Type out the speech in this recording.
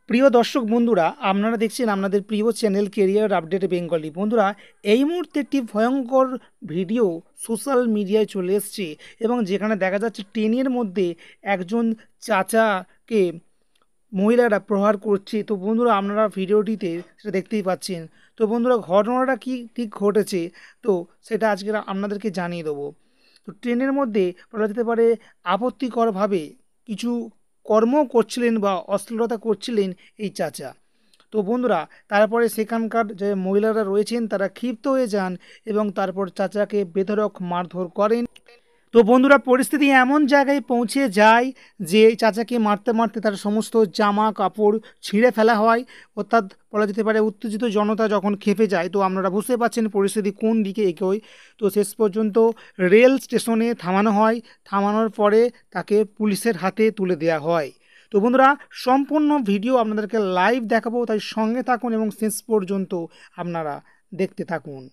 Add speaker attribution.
Speaker 1: প্রিয় দর্শক বন্ধুরা, আপনারা দেখছেন আপনাদের প্রিয় চ্যানেল কেরিয়ার আপডেট বেঙ্গলি। বন্ধুরা, এই মুহূর্তে একটি ভয়ঙ্কর ভিডিও সোশ্যাল মিডিয়ায় চলে এসছে এবং যেখানে দেখা যাচ্ছে ট্রেনের মধ্যে একজন চাচাকে মহিলারা প্রহার করছে। তো বন্ধুরা, আপনারা ভিডিওটিতে সেটা দেখতেই পাচ্ছেন। তো বন্ধুরা, ঘটনাটা কি ঠিক ঘটেছে তো সেটা আজকে আপনাদেরকে জানিয়ে দেবো। তো ট্রেনের মধ্যে বলা যেতে পারে আপত্তিকরভাবে কিছু কর্ম করছিলেন বা অশ্লীলতা করছিলেন এই চাচা। তো বন্ধুরা, তারপরে সেখানকার যে মহিলারা রয়েছেন তারা ক্ষিপ্ত হয়ে যান এবং তারপর চাচাকে বেধড়ক মারধর করেন। তো বন্ধুরা, পরিস্থিতি এমন জায়গায় পৌঁছে যায় যে চাচাকে মারতে মারতে তার সমস্ত জামা কাপড় ছিঁড়ে ফেলা হয়। অর্থাৎ বলা যেতে পারে উত্তেজিত জনতা যখন খেপে যায়, তো আপনারা বুঝতে পারছেন পরিস্থিতি কোন দিকে এগোয়। তো শেষ পর্যন্ত রেল স্টেশনে থামানো হয়। থামানোর পরে তাকে পুলিশের হাতে তুলে দেওয়া হয়। তো বন্ধুরা, সম্পূর্ণ ভিডিও আপনাদেরকে লাইভ দেখাবো, তাই সঙ্গে থাকুন এবং শেষ পর্যন্ত আপনারা দেখতে থাকুন।